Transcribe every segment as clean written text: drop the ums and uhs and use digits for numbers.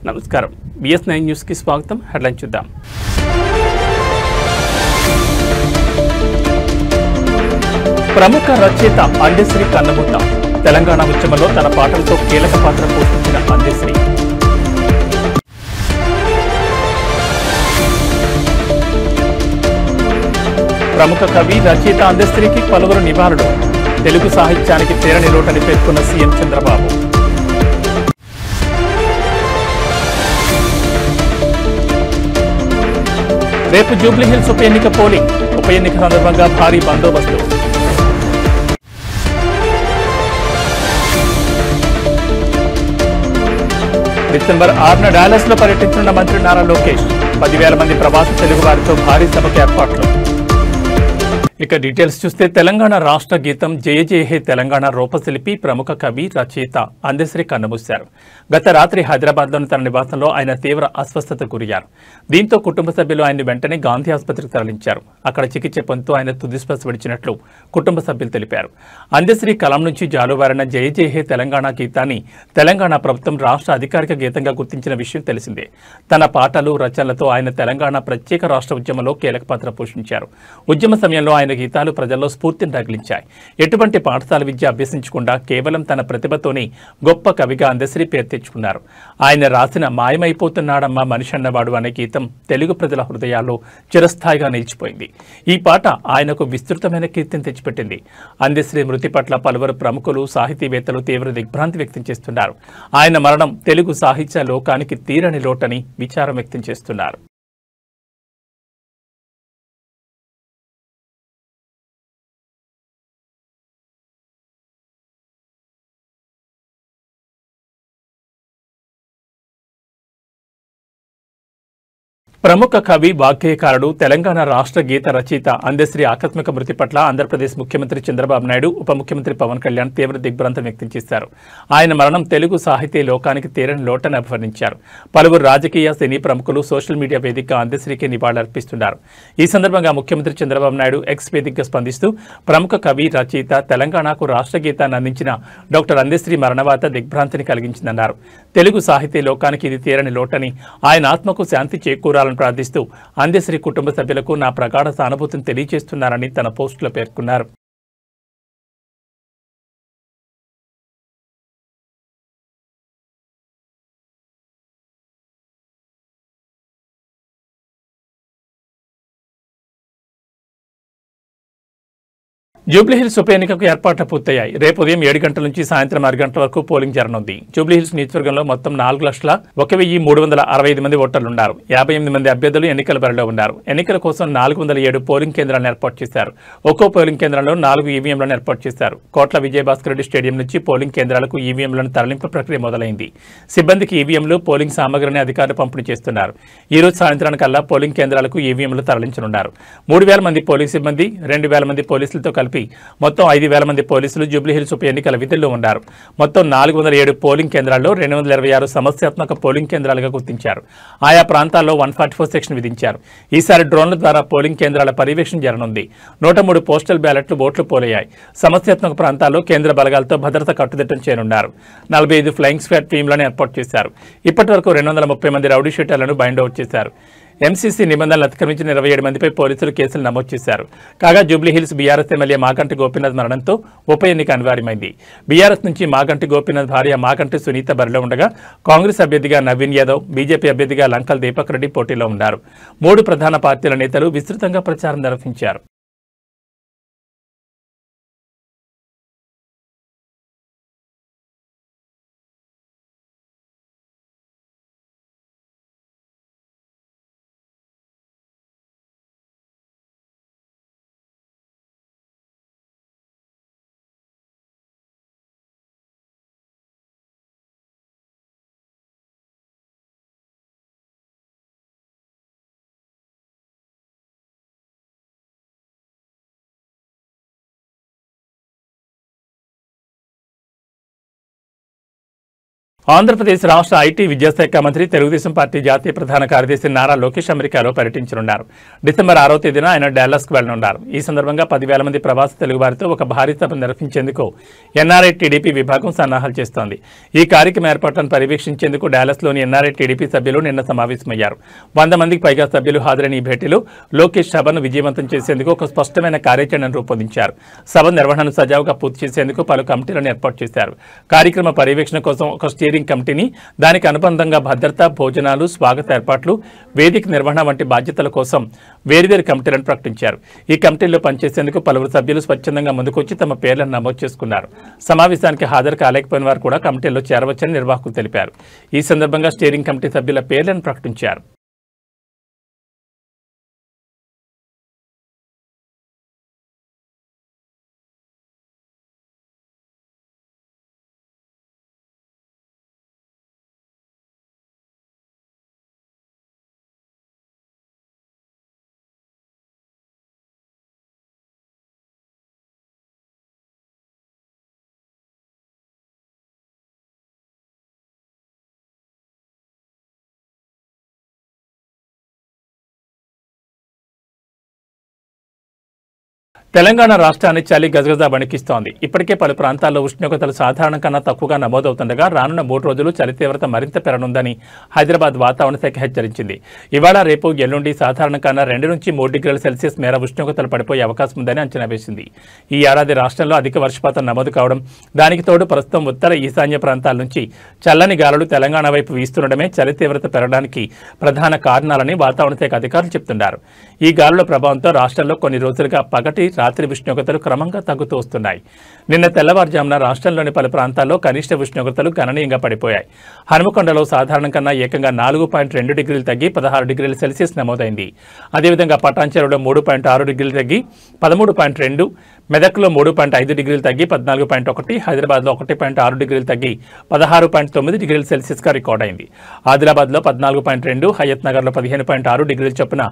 నమస్కారం BS9 news కి స్వాగతం హెడ్లైన్ చూద్దాం ప్రముఖ రచయిత అందెశ్రీ కన్నమూత తెలంగాణ ఉద్యమంలో తన పాటలతో కీలక పాత్ర పోషించిన అందెశ్రీ ప్రముఖ కవి రచయిత అందెశ్రీకి పలువురు నివాళులు తెలుగు సాహిత్యానికి తీరని లోటని పేర్కొన్న సీఎం చంద్రబాబు రేపు జూబ్లీహిల్స్ ఉప ఎన్నిక పోలింగ్ ఉప ఎన్నిక సందర్భంగా భారీ బందోబస్తు డిసెంబర్ 6న డాలస్ లో పర్యటించనున్న మంత్రి నారా లోకేష్ 10,000 మంది ప్రవాసీ తెలుగు వారితో భారీ సభకు ఏర్పాట్లు ఇక డీటెయిల్స్ చూస్తే తెలంగాణ రాష్ట్ర గీతం జయ జయ హే తెలంగాణ రూపశిల్పి ప్రముఖ కవి రచయిత అందెశ్రీ కన్నుమూశారు. గత రాత్రి హైదరాబాద్లోని తన నివాసంలో ఆయన తీవ్ర అస్వస్థతకు గురయ్యారు. దీంతో కుటుంబ సభ్యులు ఆయన్ని వెంటనే గాంధీ ఆసుపత్రికి తరలించారు. అక్కడ చికిత్స పొందుతూ ఆయన తుదిశ్వాస విడిచినట్లు కుటుంబ సభ్యులు తెలిపారు. అందెశ్రీ కలం నుంచి జాలువారిన జయ జయ హే తెలంగాణ గీతాన్ని తెలంగాణ ప్రభుత్వం రాష్ట్ర అధికారిక గీతంగా గుర్తించిన విషయం తెలిసిందే. తన పాటలు రచనలతో ఆయన తెలంగాణ ప్రత్యేక రాష్ట్ర ఉద్యమంలో కీలక పాత్ర పోషించారు. ఉద్యమ సమయంలో ఆయన గీతాలు ప్రజల్లో స్ఫూర్తిని రగిలించాయి. ఎటువంటి పాఠశాల విద్య అభ్యసించకుండా కేవలం తన ప్రతిభతోనే గొప్ప కవిగా అందెశ్రీ పేరు తెచ్చుకున్నారు. ఆయన రాసిన మాయమైపోతున్నాడమ్మా మనిషి అన్నవాడు అనే గీతం తెలుగు ప్రజల హృదయాల్లో చిరస్థాయిగా నిలిచిపోయింది. ఈ పాట ఆయనకు విస్తృతమైన కీర్తిని తెచ్చిపెట్టింది. అందెశ్రీ మృతి పట్ల పలువురు ప్రముఖులు సాహితీవేత్తలు తీవ్ర దిగ్భ్రాంతి వ్యక్తం చేస్తున్నారు. ఆయన మరణం తెలుగు సాహిత్య లోకానికి తీరని లోటని విచారం వ్యక్తం చేస్తున్నారు. ప్రముఖ కవి వాగ్గేయకారుడు తెలంగాణ రాష్ట్ర గీత రచయిత అందెశ్రీ ఆకస్మిక మృతి పట్ల ఆంధ్రప్రదేశ్ ముఖ్యమంత్రి చంద్రబాబు నాయుడు ఉప ముఖ్యమంత్రి పవన్ కళ్యాణ్ తీవ్ర దిగ్భ్రాంతి వ్యక్తం చేశారు. ఆయన మరణం తెలుగు సాహితీ లోకానికి తీరని లోటని అభివర్ణించారు. పలువురు రాజకీయ సినీ ప్రముఖులు సోషల్ మీడియా వేదికగా అందెశ్రీకి నివాళులర్పిస్తున్నారు. ఈ సందర్భంగా ముఖ్యమంత్రి చంద్రబాబు నాయుడు ఎక్స్ వేదికగా స్పందిస్తూ ప్రముఖ కవి రచయిత తెలంగాణకు రాష్ట్ర గీతాన్ని అందించిన డాక్టర్ అందెశ్రీ మరణవార్త దిగ్భ్రాంతిని కలిగించిందన్నారు. తెలుగు సాహితీ లోకానికి ఇది తీరని లోటని, ఆయన ఆత్మకు శాంతి చేకూరాలని ప్రార్థిస్తూ అందెశ్రీ కుటుంబ సభ్యులకు నా ప్రగాఢ సానుభూతిని తెలియజేస్తున్నారని తన పోస్టులో పేర్కొన్నారు. జూబ్లీహిల్స్ ఉప ఎన్నికకు ఏర్పాట్లు పూర్తయ్యాయి. రేపు ఉదయం 7 గంటల నుంచి సాయంత్రం 6 గంటల వరకు పోలింగ్ జరగనుంది. జూబ్లీహిల్స్ నియోజకవర్గంలో మొత్తం 4,01,365 మంది ఓటర్లున్నారు. 58 మంది అభ్యర్థులు ఎన్నికల బరిలో ఉన్నారు. ఎన్నికల కోసం 407 పోలింగ్ కేంద్రాలను ఏర్పాటు చేశారు. ఒక్కో పోలింగ్ కేంద్రంలో 4 ఈవీఎంలను ఏర్పాటు చేశారు. కోట్ల విజయభాస్కర్ రెడ్డి స్టేడియం నుంచి పోలింగ్ కేంద్రాలకు ఈవీఎంలను తరలింపు ప్రక్రియ మొదలైంది. సిబ్బందికి ఈవీఎంలు, పోలింగ్ సామగ్రిని అధికారులు పంపిణీ చేస్తున్నారు. ఈ రోజు సాయంత్రానికల్లా పోలింగ్ కేంద్రాలకు ఈవీఎంలు తరలించనున్నారు. 3,000 మంది పోలింగ్ సిబ్బంది, 2,000 మంది పోలీసులతో కలిపి మొత్తం 5,000 మంది పోలీసులు జూబ్లీహిల్స్ ఉప ఎన్నికల విధుల్లో ఉన్నారు. మొత్తం 407 పోలింగ్ కేంద్రాల్లో 226 సమస్యాత్మక పోలింగ్ కేంద్రాలుగా గుర్తించారు. ఆయా ప్రాంతాల్లో 144 సెక్షన్ విధించారు. ఈసారి డ్రోన్ల ద్వారా పోలింగ్ కేంద్రాల పర్యవేక్షణ జరగనుంది. 103 పోస్టల్ బ్యాలెట్లు ఓట్లు పోలయ్యాయి. సమస్యాత్మక ప్రాంతాల్లో కేంద్ర బలగాలతో భద్రత కట్టుదిట్టం చేయనున్నారు. 45 ఫ్లయింగ్ స్క్వాడ్ టీంలను ఏర్పాటు చేశారు. ఇప్పటి వరకు 230 మంది రౌడీ షీటర్లను బైండ్ అవుట్ చేశారు. ఎంసీసీ నిబంధనలు అతిక్రమించిన 27 మందిపై పోలీసులు కేసులు నమోదు చేశారు. కాగా జూబ్లీహిల్స్ బీఆర్ఎస్ ఎమ్మెల్యే మాగంటి గోపీనాథ్ మరణంతో ఉప ఎన్నిక అనివార్యమైంది. బీఆర్ఎస్ నుంచి మాగంటి గోపీనాథ్ భార్య మాగంటి సునీత బరిలో ఉండగా కాంగ్రెస్ అభ్యర్థిగా నవీన్ యాదవ్, బీజేపీ అభ్యర్థిగా లంకల్ దీపక్ రెడ్డి పోటీలో ఉన్నారు. 3 ప్రధాన పార్టీల నేతలు విస్తృతంగా ప్రచారం నిర్వహించారు. ఆంధ్రప్రదేశ్ రాష్ట్ర ఐటీ విద్యాశాఖ మంత్రి తెలుగుదేశం పార్టీ జాతీయ ప్రధాన కార్యదర్శి నారా లోకేష్ అమెరికాలో పర్యటించనున్నారు. డిసెంబర్ 6వ తేదీన ఆయన డాలస్కు వెళ్లనున్నారు. ఈ సందర్భంగా 10,000 మంది ప్రవాసీ తెలుగువారితో ఒక భారీ సభ నిర్వహించేందుకు ఎన్ఆర్ఐ టీడీపీ విభాగం సన్నాహాలు చేస్తోంది. ఈ కార్యక్రమ ఏర్పాట్లను పర్యవేక్షించేందుకు డాలస్లోని ఎన్ఆర్ఐ టీడీపీ సభ్యులు నిన్న సమావేశమయ్యారు. 100 మందికి పైగా సభ్యులు హాజరైన ఈ భేటీలో లోకేష్ సభను విజయవంతం చేసేందుకు ఒక స్పష్టమైన కార్యాచరణను రూపొందించారు. సభ నిర్వహణను సజావుగా పూర్తి చేసేందుకు పలు కమిటీలను ఏర్పాటు చేశారు. కార్యక్రమ పర్యవేక్షణ కోసం ఒక స్టీరింగ్ కమిటీని, దానికి అనుబంధంగా భద్రత, భోజనాలు, స్వాగత ఏర్పాట్లు, వేదిక నిర్వహణ వంటి బాధ్యతల కోసం వేర్వేరు కమిటీలను ప్రకటించారు. ఈ కమిటీల్లో పనిచేసేందుకు పలువురు సభ్యులు స్వచ్ఛందంగా ముందుకొచ్చి తమ పేర్లను నమోదు చేసుకున్నారు. సమావేశానికి హాజరు కాలేకపోయిన వారు కూడా కమిటీల్లో చేరవచ్చని నిర్వాహకులు తెలిపారు. ఈ సందర్భంగా స్టీరింగ్ కమిటీ సభ్యుల పేర్లను ప్రకటించారు. తెలంగాణ రాష్ట్రాన్ని చలి గజగజ వణికిస్తోంది. ఇప్పటికే పలు ప్రాంతాల్లో ఉష్ణోగ్రతలు సాధారణం కన్నా తక్కువగా నమోదవుతుండగా రానున్న 3 రోజులు చలి తీవ్రత మరింత పెరగనుందని హైదరాబాద్ వాతావరణ శాఖ హెచ్చరించింది. ఇవాళ, రేపు, ఎల్లుండి సాధారణం కన్నా 2 నుంచి 3 డిగ్రీల సెల్సియస్ మేర ఉష్ణోగ్రతలు పడిపోయే అవకాశం ఉందని అంచనా వేసింది. ఈ ఏడాది రాష్ట్రంలో అధిక వర్షపాతం నమోదు కావడం, దానికి తోడు ప్రస్తుతం ఉత్తర ఈశాన్య ప్రాంతాల నుంచి చల్లని గాలులు తెలంగాణ వైపు వీస్తుండడమే చలి తీవ్రత పెరగడానికి ప్రధాన కారణాలని వాతావరణ శాఖ అధికారులు చెబుతున్నారు. ఈ గాలుల ప్రభావంతో రాష్ట్రంలో కొన్ని రోజులుగా పగటి, రాత్రి ఉష్ణోగ్రతలు క్రమంగా తగ్గుతూ వస్తున్నాయి. నిన్న తెల్లవారుజామున రాష్ట్రంలోని పలు ప్రాంతాల్లో కనిష్ట ఉష్ణోగ్రతలు గణనీయంగా పడిపోయాయి. హనుమకొండలో సాధారణం కన్నా ఏకంగా 4.2 డిగ్రీలు తగ్గి 16 డిగ్రీల సెల్సియస్ నమోదైంది. అదేవిధంగా పటాన్చెరులో 3.6 డిగ్రీలు తగ్గి 13.2, మెదక్లో 3.5 డిగ్రీలు తగ్గి 14.1, హైదరాబాద్లో 1.6 డిగ్రీలు తగ్గి 16.9 డిగ్రీల సెల్సియస్గా రికార్డైంది. ఆదిలాబాద్లో 14.2, హయత్ నగర్లో 15.6 డిగ్రీల చొప్పున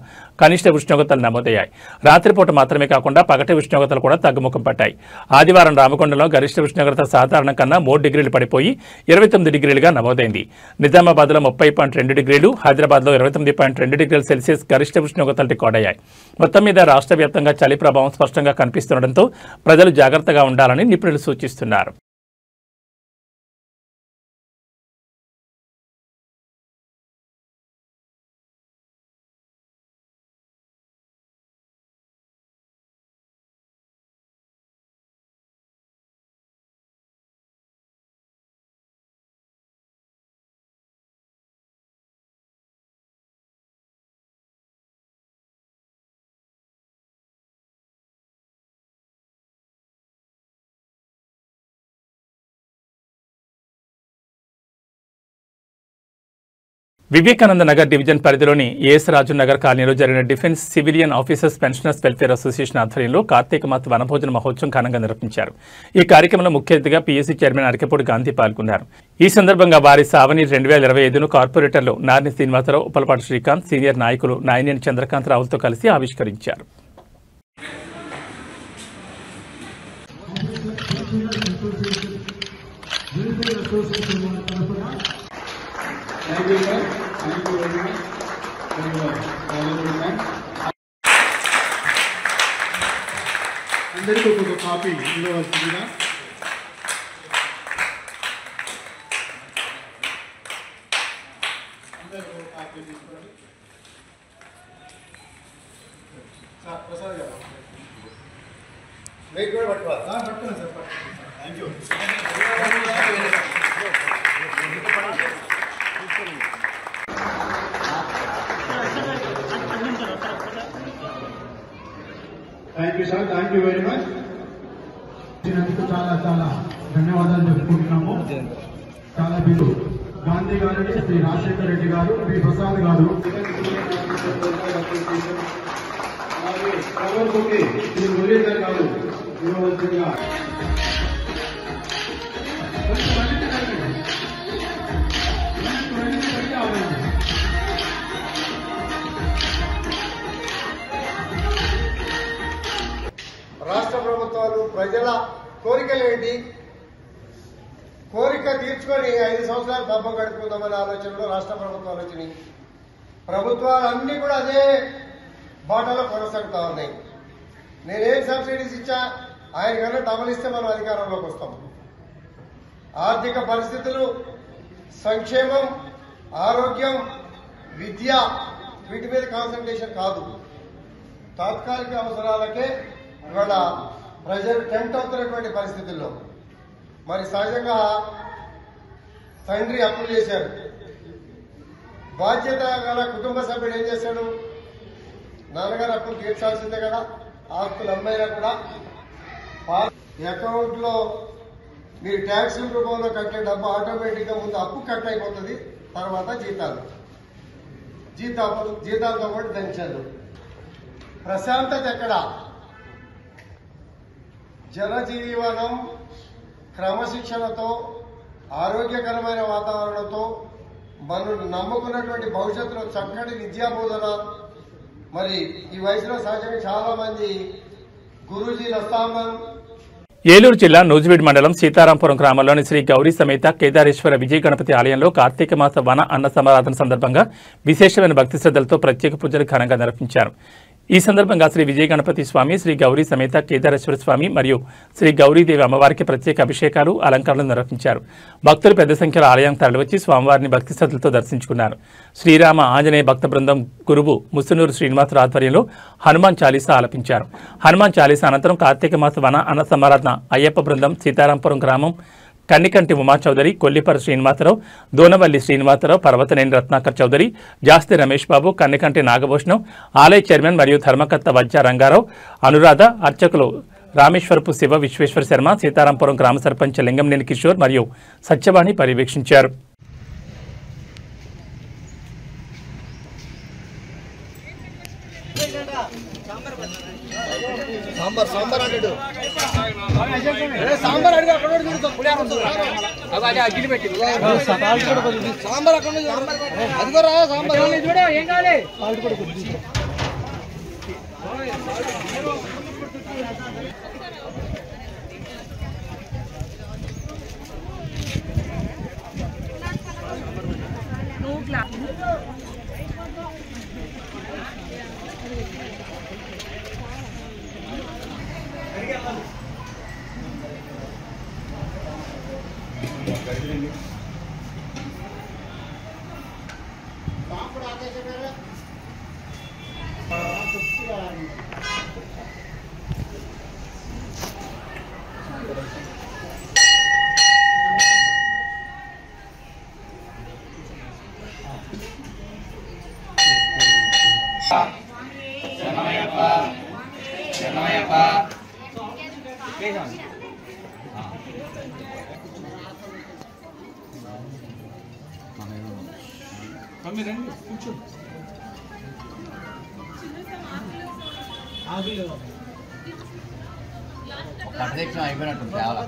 కనిష్ట ఉష్ణోగ్రతలు నమోదయ్యాయి. రాత్రిపూట మాత్రమే కాకుండా పగటి ఉష్ణోగ్రతలు కూడా తగ్గుముఖం పట్టాయి. ఆదివారం రామకొండలో గరిష్ట ఉష్ణోగ్రత సాధారణం కన్నా 3 డిగ్రీలు పడిపోయి 29 డిగ్రీలుగా నమోదైంది. నిజామాబాద్లో 30.2 డిగ్రీలు, హైదరాబాద్లో 29.2 డిగ్రీల సెల్సియస్ గరిష్ట ఉష్ణోగ్రతలు రికార్డయ్యాయి. మొత్తం మీద రాష్ట్ర వ్యాప్తంగా చలి ప్రభావం స్పష్టంగా కనిపిస్తుండటంతో ప్రజలు జాగ్రత్తగా ఉండాలని నిపుణులు సూచిస్తున్నారు. వివేకానంద నగర్ డివిజన్ పరిధిలోని ఏఎస్ రాజు నగర్ కాలనీలో జరిగిన defence civilian officers pensioners welfare association ఆధ్వర్యంలో కార్తీక మాస వనభోజన మహోత్సవం ఘనంగా నిర్వహించారు. ఈ కార్యక్రమంలో ముఖ్య అతిథిగా పీఎస్సీ చైర్మన్ అరకెపూడి గాంధీ పాల్గొన్నారు. ఈ సందర్భంగా వారి సావని 2025ను కార్పొరేటర్లు నార్ని శ్రీనివాసరావు, ఉప్పలపాటి శ్రీకాంత్, సీనియర్ నాయకులు నాయనేని చంద్రకాంత్ రావులతో కలిసి ఆవిష్కరించారు. అందరికీ ఒక కాపీ ఇవ్వవలసిందిగా. అందరూ కాపీ తీసుకోండి. సార్ ప్రసాద్ గారు వెయిట్ కూడా పట్టుకోవాలి. పట్టుకోండి sir. Thank you. Thank you sir. Thank you very much. చాలా చాలా ధన్యవాదాలు చెప్పుకుంటున్నాము. చాలా మీరు గాంధీ గారు, శ్రీ రాజశేఖర రెడ్డి గారు, పి ప్రసాద్ గారు, శ్రీ మురళీధర్ గారు ఇవ్వవలసిందిగా. రాష్ట్ర ప్రభుత్వాలు ప్రజల కోరికలు ఏంటి, కోరిక తీర్చుకొని 5 సంవత్సరాలు పబ్బం గడుపుకుందామనే ఆలోచనలో రాష్ట్ర ప్రభుత్వాలు వచ్చినాయి. ప్రభుత్వాలన్నీ కూడా అదే బాటలో కొనసాగుతా ఉన్నాయి. నేనేం సబ్సిడీస్ ఇచ్చా ఆయన కన్నా డబుల్ ఇస్తే మనం అధికారంలోకి వస్తాం. ఆర్థిక పరిస్థితులు, సంక్షేమం, ఆరోగ్యం, విద్య వీటి మీద కాన్సన్ట్రేషన్ కాదు. తాత్కాలిక అవసరాలకే ఇవాళ ప్రజలు టెంట్ అవుతున్నటువంటి పరిస్థితుల్లో మరి సహజంగా తండ్రి అప్పులు చేశారు. బాధ్యత గల కుటుంబ సభ్యుడు ఏం చేశాడు? నాన్నగారు అప్పులు తీర్చాల్సిందే కదా. ఆస్తులు అమ్మైనా కూడా అకౌంట్ లో మీరు ట్యాక్స్ రూపంలో కట్టే డబ్బు ఆటోమేటిక్ గా ముందు అప్పు కట్ అయిపోతుంది, తర్వాత జీతాలతో పాటు పెన్షన్లు. ప్రశాంతత ఎక్కడ? జనజీవనం క్రమశిక్షణతో, ఆరోగ్యకరమైన వాతావరణంతో, మనం నమ్ముకున్నటువంటి భవిష్యత్తులో చక్కటి విద్యాబోధన. మరి ఈ వయసులో సహజంగా చాలా మంది గురూజీలు వస్తా ఉన్నారు. ఏలూరు జిల్లా నూజివీడ్ మండలం సీతారాంపురం గ్రామంలోని శ్రీ గౌరీ సమేత కేదారేశ్వర విజయ గణపతి ఆలయంలో కార్తీక మాస వన అన్న సమారాధన సందర్భంగా విశేషమైన భక్తి శ్రద్ధలతో ప్రత్యేక పూజలు ఘనంగా నిర్వహించారు. ఈ సందర్భంగా శ్రీ విజయ గణపతి స్వామి, శ్రీ గౌరీ సమేత కేదారేశ్వర స్వామి మరియు శ్రీ గౌరీదేవి అమ్మవారికి ప్రత్యేక అభిషేకాలు, అలంకరణలు నిర్వహించారు. భక్తులు పెద్ద సంఖ్యలో ఆలయం తరలివచ్చి స్వామివారిని భక్తి శ్రద్ధలతో దర్శించుకున్నారు. శ్రీరామ ఆంజనేయ భక్త బృందం గురువు ముసునూరు శ్రీనివాసరావు ఆధ్వర్యంలో హనుమాన్ చాలీసా ఆలపించారు. హనుమాన్ చాలీసా అనంతరం కార్తీక మాస వన అన్న సమారాధన అయ్యప్ప బృందం సీతారాంపురం గ్రామం కన్నికంటి ఉమా చౌదరి, కొల్లిపర శ్రీనివాసరావు, దోనవల్లి శ్రీనివాసరావు, పర్వతనేని రత్నాకర్ చౌదరి, జాస్తి రమేష్ బాబు, కన్నికంటి నాగభూషణం, ఆలయ చైర్మన్ మరియు ధర్మకర్త వజ్జ రంగారావు, అనురాధ, అర్చకులు రామేశ్వరపు శివ విశ్వేశ్వర శర్మ, సీతారాంపురం గ్రామ సర్పంచ్ లింగంనేని కిషోర్ మరియు సత్యవాణి పర్యవేక్షించారు. సాంబార్ అడ్డు సాంబార్ అడిగి అక్కడ అగ్గిలి పెట్టి సాంబార్ అక్కడ అదిగోరా సాంబార్ చూడ ఏం కావాలి. ప్రత్యక్షం అయిపోయినట్టు చాలా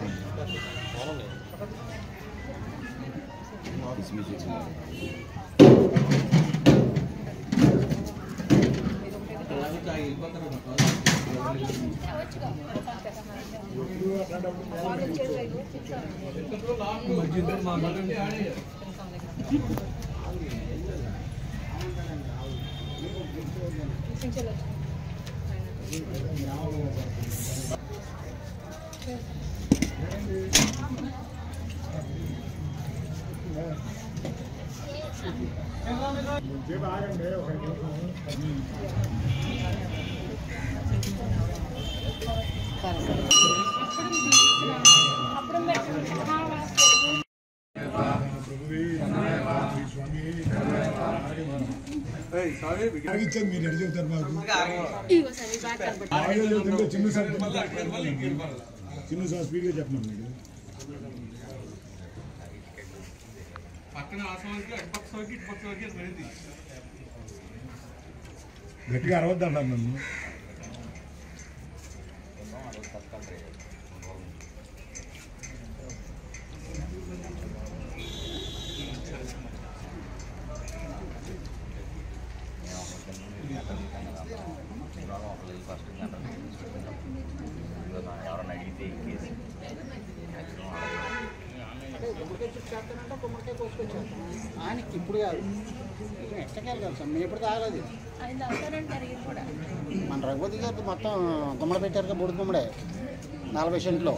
మీరు ఎడ చెబుతారు మాకు చిన్న సార్ స్పీడ్గా చెప్పండి. మీరు గట్టిగా అరవద్దంటారు నన్ను. ఎవరన్నా అడిగితే ఇప్పుడు కాదు ఎక్కడికి కదా సార్ మేము ఎప్పుడు తాగలేదు మన రఘుపతి గారు మొత్తం గుమ్మడి పెట్టారు బుడి గుమ్మడే 40 సెంట్లో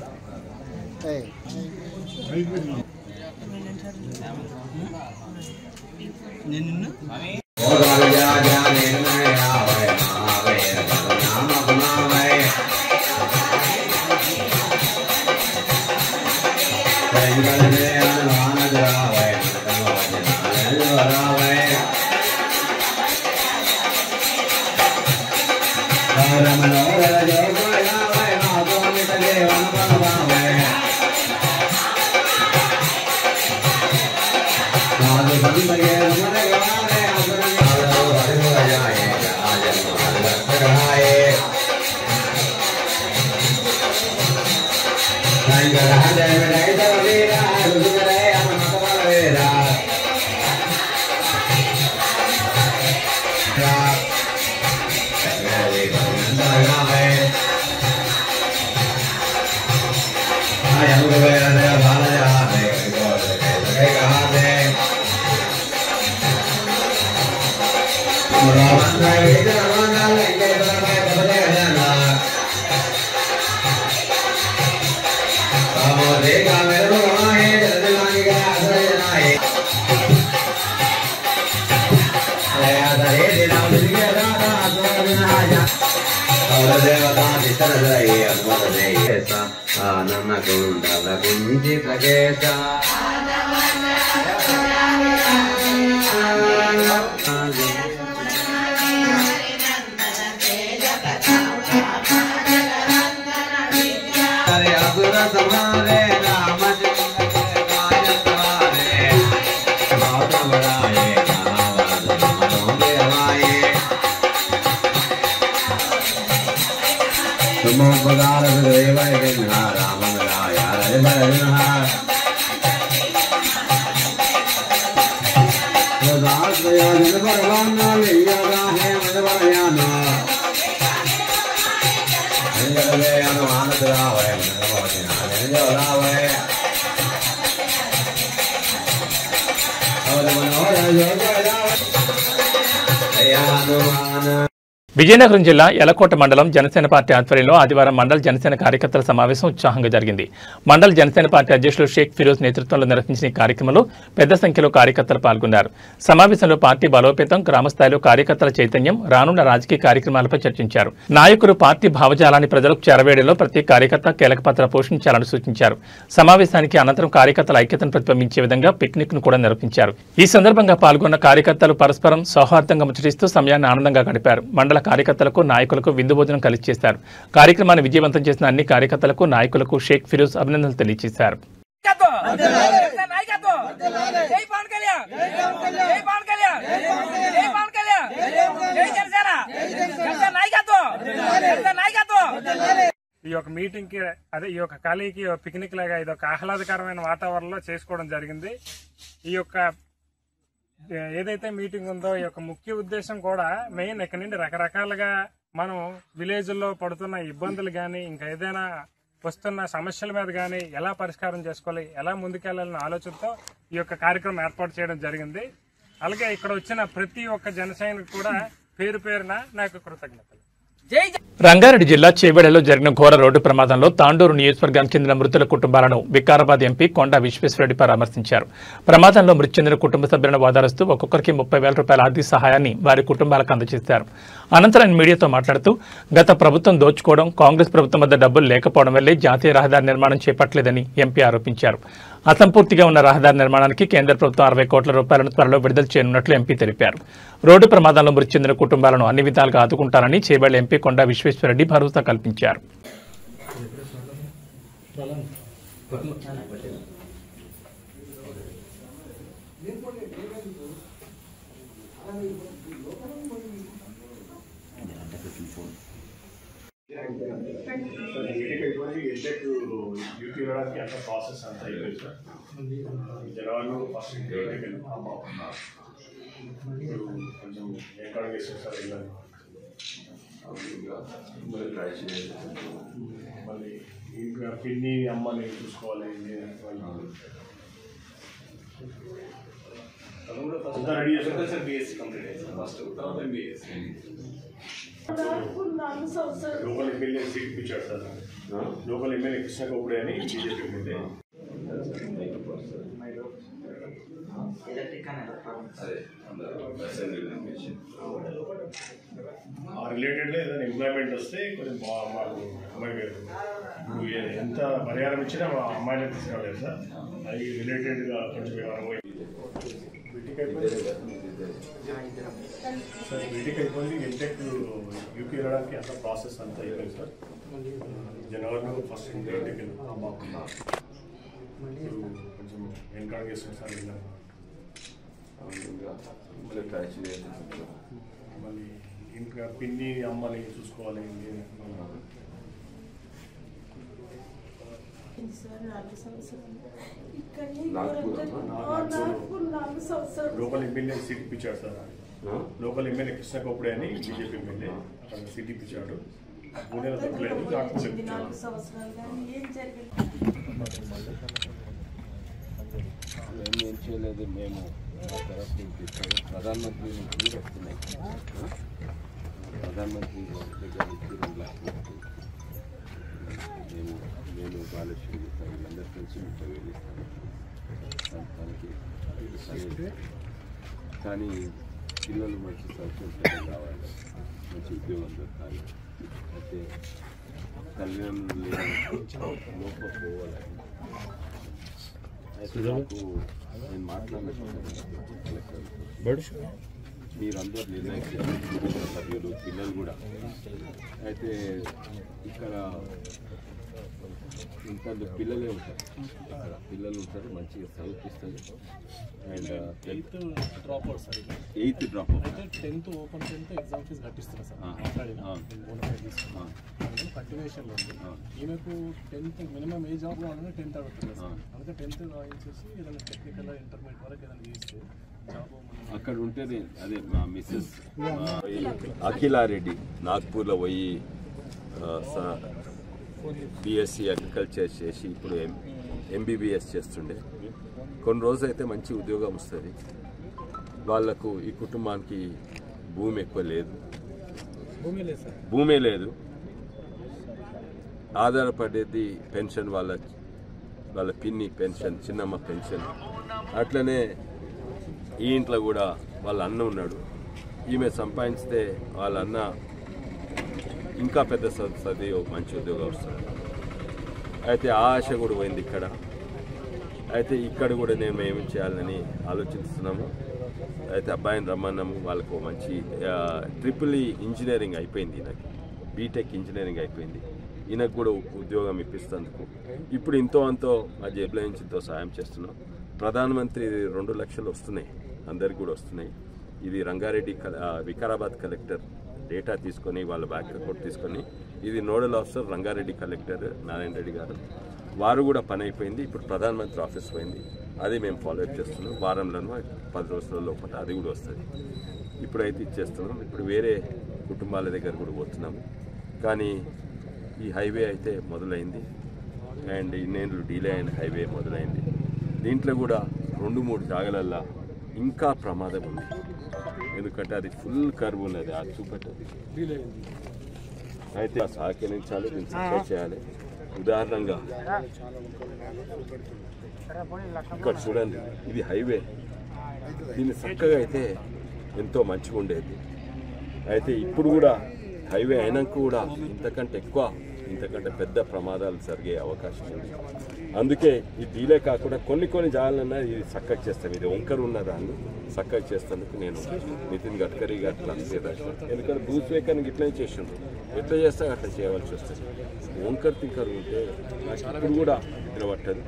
విజయనగరం జిల్లా యలకోట మండలం జనసేన పార్టీ ఆధ్వర్యంలో ఆదివారం మండల జనసేన కార్యకర్తల సమావేశం ఉత్సాహంగా జరిగింది. మండల జనసేన పార్టీ అధ్యక్షులు షేక్ ఫిరోజ్ నేతృత్వంలో నిర్వహించిన ఈ కార్యక్రమంలో పెద్ద సంఖ్యలో కార్యకర్తలు పాల్గొన్నారు. సమావేశంలో పార్టీ బలోపేతం, గ్రామస్థాయిలో కార్యకర్తల చైతన్యం, రానున్న రాజకీయ కార్యక్రమాలపై చర్చించారు. నాయకులు పార్టీ భావజాలాన్ని ప్రజలకు చేరవేయడంలో ప్రతి కార్యకర్త కీలక పాత్ర పోషించాలని సూచించారు. సమావేశానికి అనంతరం కార్యకర్తల ఐక్యతను ప్రతిబింబించే విధంగా పిక్నిక్ ను కూడా నిర్వహించారు. ఈ సందర్భంగా పాల్గొన్న కార్యకర్తలు పరస్పరం సౌహార్దంగా ముచ్చటిస్తూ సమయాన్ని ఆనందంగా గడిపారు. మండల కార్యకర్తలకు, నాయకులకు విందు భోజనం కలిసి చేశారు. కార్యక్రమాన్ని విజయవంతం చేసిన అన్ని కార్యకర్తలకు, నాయకులకు షేక్ ఫిరోజ్ అభినందనలు తెలియజేశారు. ఈ యొక్క మీటింగ్ కి అదే ఈ యొక్క ఖాళీకి పిక్నిక్ లాగా ఇది ఒక ఆహ్లాదకరమైన వాతావరణంలో చేసుకోవడం జరిగింది. ఈ యొక్క ఏదైతే మీటింగ్ ఉందో ఈ యొక్క ముఖ్య ఉద్దేశం కూడా మెయిన్ ఇక్కడ నుండి రకరకాలుగా మనం విలేజ్ల్లో పడుతున్న ఇబ్బందులు కానీ ఇంకా ఏదైనా వస్తున్న సమస్యల మీద కానీ ఎలా పరిష్కారం చేసుకోవాలి, ఎలా ముందుకెళ్లాలన్న ఆలోచనతో ఈ యొక్క కార్యక్రమం ఏర్పాటు చేయడం జరిగింది. అలాగే ఇక్కడ వచ్చిన ప్రతి ఒక్క జన సైనికుడు కూడా పేరు పేరున నాకు కృతజ్ఞతలు. రంగారెడ్డి జిల్లా చేవెడలో జరిగిన ఘోర రోడ్డు ప్రమాదంలో తాండూరు నియోజకవర్గానికి చెందిన మృతుల కుటుంబాలను వికారాబాద్ ఎంపీ కొండా విశ్వేశ్వరరెడ్డి పరామర్శించారు. ప్రమాదంలో మృతి చెందిన కుటుంబ సభ్యులను ఓదారుస్తూ ఒక్కొక్కరికి 30,000 రూపాయల ఆర్థిక సహాయాన్ని వారి కుటుంబాలకు అందజేశారు. అనంతరం ఆయన మీడియాతో మాట్లాడుతూ గత ప్రభుత్వం దోచుకోవడం, కాంగ్రెస్ ప్రభుత్వం వద్ద డబ్బులు లేకపోవడం వల్లే జాతీయ రహదారి నిర్మాణం చేపట్టలేదని ఎంపీ ఆరోపించారు. అసంపూర్తిగా ఉన్న రహదారి నిర్మాణానికి కేంద్ర ప్రభుత్వం 60 కోట్ల రూపాయలను త్వరలో విడుదల చేయనున్నట్లు ఎంపీ తెలిపారు. రోడ్డు ప్రమాదంలో మృతి చెందిన కుటుంబాలను అన్ని విధాలుగా ఆదుకుంటారని చేవెళ్ల ఎంపీ కొండా విశ్వేశ్వరరెడ్డి భరోసా కల్పించారు. యూపీ వెళ్ళడానికి అంత ప్రాసెస్ అంతా అయిపోయింది సార్. జనవరిలో ఫస్ట్ కొంచెం ఎక్కడ చేస్తారు సార్ వెళ్ళాలి. మళ్ళీ ఇంకా పిన్ని అమ్మని చూసుకోవాలి. అంతా రెడీ చేస్తారు బీఎస్సీ కంప్లీట్ అయ్యింది ఫస్ట్ తర్వాత ఎంబీఎస్ లోకల్ ఎమ్మెల్యే సీట్ ఇప్పించాడు సార్ లోకల్ ఎమ్మెల్యే కృష్ణ గౌడే అని బీజేపీ ఎమ్మెల్యే ఆ రిలేటెడ్లో ఏదైనా ఎంప్లాయ్మెంట్ వస్తే కొంచెం మాకు అమ్మాయి గారు ఇప్పుడు ఎంత పరిహారం ఇచ్చినా మా అమ్మాయిని తీసుకురాలేదు సార్ అది రిలేటెడ్గా కొంచెం సార్ బీటెక్ అయిపోయింది ఎంటెక్ యూపీ వెళ్ళడానికి అంత ప్రాసెస్ అంతా అయిపోయింది సార్ జనవరిలో ఫస్ట్ ఎంటెక్ కొంచెం ఎన్కౌంటర్ చేస్తాం సార్ మళ్ళీ ఇంకా పిన్ని అమ్మని చూసుకోవాలి లోకల్ ఎమ్మెల్యే సీట్ ఇప్పించాడు సార్ లోకల్ ఎమ్మెల్యే కృష్ణ గౌడే అని బీజేపీ ఎమ్మెల్యే అక్కడ సీట్ ఇప్పించాడు పూణేలో దొరకలేదు ఏం చేయలేదు మేము మా తరఫు నుంచి ప్రధానమంత్రి నుంచి కూడా వస్తున్నాయి ప్రధానమంత్రి దగ్గర నుంచి 2 లక్షలు నేను బాలశ్రీ వీళ్ళందరి కలిసి 30,000 ఇస్తాను సంతానికి కానీ పిల్లలు మంచి సంతోషం కావాలి మంచి ఉద్యోగం దొరకాలి అయితే తల్లిదండ్రులు లోపపోవాలి అయితే నాకు నేను మాట్లాడుతున్నాను మీరందరూ నిర్ణయించారు సభ్యులు పిల్లలు కూడా అయితే ఇక్కడ ఇంకా పిల్లలే ఉంటారు ఇక్కడ పిల్లలు ఉంటారు మంచిగా చదివిస్తారు and 8th drop out sir 8th drop out అయితే 10th open 10th exam fees కట్టిస్తున్నారు సార్ కంటిన్యూషన్లో ఉంది ఈమెకు 10th మినిమం ఏ జాబ్ కావాలన్నా 10th అడుగుతుంది సార్ అందుకే 10th రాయించేసి ఏదైనా టెక్నికల్ ఇంటర్మీడియట్ వరకు ఏదైనా చేస్తే జాబ్ అక్కడ ఉంటేనే అదే మా మిస్సెస్ అఖిలారెడ్డి నాగ్పూర్లో పోయి బీఎస్సీ అగ్రికల్చర్ చేసి ఇప్పుడు ఎంబీబీఎస్ చేస్తుండే కొన్ని రోజులు అయితే మంచి ఉద్యోగం వస్తుంది వాళ్లకు ఈ కుటుంబానికి భూమి ఎక్కువ లేదు భూమే లేదు ఆధారపడేది పెన్షన్ వాళ్ళ పిన్ని పెన్షన్ చిన్నమ్మ పెన్షన్ అట్లనే ఈ ఇంట్లో కూడా వాళ్ళ అన్న ఉన్నాడు ఈమె సంపాదించితే వాళ్ళ అన్న ఇంకా పెద్ద చదివి మంచి ఉద్యోగం వస్తుంది అయితే ఆ ఆశ కూడా పోయింది ఇక్కడ అయితే ఇక్కడ కూడా మేము ఏమి చేయాలని ఆలోచిస్తున్నాము అయితే అబ్బాయిని రమ్మన్నాము వాళ్ళకు మంచి ట్రిపుల్ ఇంజనీరింగ్ అయిపోయింది ఈయనకి బీటెక్ ఇంజనీరింగ్ అయిపోయింది ఈయనకు కూడా ఉద్యోగం ఇప్పిస్తేందుకు ఇప్పుడు ఇంతో అంతో మా జేబులో నుంచి ఇంతో సాయం చేస్తున్నాం ప్రధానమంత్రి 2 లక్షలు వస్తున్నాయి అందరికి కూడా వస్తున్నాయి ఇది రంగారెడ్డి వికారాబాద్ కలెక్టర్ డేటా తీసుకొని వాళ్ళ బ్యాక్ రిపోర్ట్ తీసుకొని ఇది nodal officer Rangareddy collector Narayana Reddy గారు వారు కూడా పని అయిపోయింది ఇప్పుడు ప్రధానమంత్రి ఆఫీస్ పోయింది అది మేము ఫాలోఅప్ చేస్తున్నాం వారంలోనూ 10 రోజుల లోపల అది కూడా వస్తుంది ఇప్పుడైతే ఇచ్చేస్తున్నాం ఇప్పుడు వేరే కుటుంబాల దగ్గర కూడా పోతున్నాము కానీ ఈ హైవే అయితే మొదలైంది అండ్ ఇన్నేళ్ళు డీలే అయిన హైవే మొదలైంది దీంట్లో కూడా 2-3 జాగాలల్లో ఇంకా ప్రమాదం ఉంది ఎందుకంటే అది ఫుల్ కర్వ్ ఉన్నది అది చూపెట్టది అయితే సహకరించాలి దీన్ని సక్సెస్ చేయాలి ఉదాహరణగా ఇక్కడ చూడండి ఇది హైవే దీన్ని చక్కగా అయితే ఎంతో మంచిగా ఉండేది అయితే ఇప్పుడు కూడా హైవే అయినాక కూడా ఇంతకంటే ఎక్కువ ఇంతకంటే పెద్ద ప్రమాదాలు జరిగే అవకాశం ఉంది అందుకే ఈ డీలే కాకుండా కొన్ని జాగాలన్నా ఇది చక్కగా చేస్తాం ఇది వంకర ఉన్న దాన్ని చక్కగా చేసేందుకు నేను నితిన్ గడ్కరీ గారు ఎందుకంటే భూస్వేకానికి ఇట్లనే చేసిండ్రు ఎట్లా చేస్తా అట్లా చేయవలసి వస్తుంది వంకర తింకర్ ఉంటే నాకు ఇప్పుడు కూడా నిలబట్టదు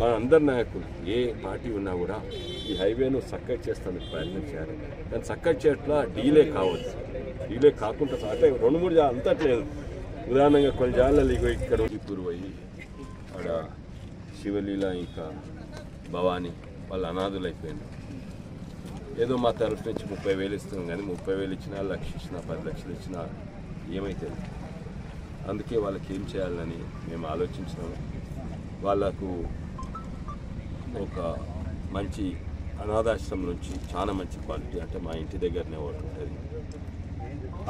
మన అందరి నాయకులు ఏ పార్టీ ఉన్నా కూడా ఈ హైవేను చక్కగా చేస్తానికి ప్రయత్నం చేయాలి కానీ చక్కగా చేయట్లా డీలే కావచ్చు డీలే కాకుండా అంటే 2-3 జాగాలు అంతట్లేదు ఉదాహరణంగా కొన్ని జాగాలలో ఇక్కడ ఇప్పుడు పోయి అక్కడ శివలీల ఇంకా భవానీ వాళ్ళు అనాథులు అయిపోయింది ఏదో మా తరఫు నుంచి 30,000 ఇస్తున్నాం కానీ 30,000 ఇచ్చినా 1,00,000 ఇచ్చినా 10 లక్షలు ఇచ్చినా ఏమైతుంది అందుకే వాళ్ళకి ఏం చేయాలని మేము ఆలోచించినాము వాళ్ళకు ఒక మంచి అనాథాశ్రమం నుంచి చాలా మంచి క్వాలిటీ, అంటే మా ఇంటి దగ్గరనే ఒకటి ఉంటుంది,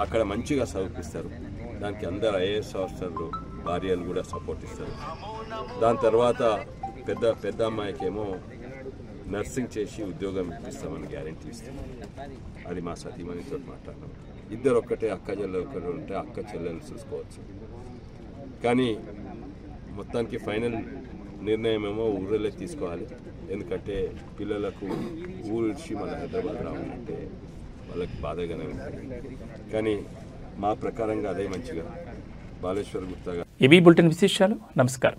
అక్కడ మంచిగా చదివిస్తారు. దానికి అందరు ఐఏఎస్ ఆఫీసర్లు భార్యలు కూడా సపోర్ట్ ఇస్తారు. దాని తర్వాత పెద్ద అమ్మాయికేమో నర్సింగ్ చేసి ఉద్యోగం ఇప్పిస్తామని గ్యారెంటీ ఇస్తాం. అది మా సతీమణితో మాట్లాడినాం. ఇద్దరు ఒక్కటే అక్క చెల్లెలు ఒకరు ఉంటే అక్క చెల్లెలు చూసుకోవచ్చు. కానీ మొత్తానికి ఫైనల్ నిర్ణయం ఏమో ఊళ్ళో తీసుకోవాలి. ఎందుకంటే పిల్లలకు ఊరు ఇచ్చి మన హైదరాబాద్ రావాలంటే వాళ్ళకి బాధగానే ఉంటుంది. కానీ మా ప్రకారంగా అదే మంచిగా బాలేశ్వర్ గుప్తా ఇవి బులెటిన్ విశేషాలు. నమస్కారం.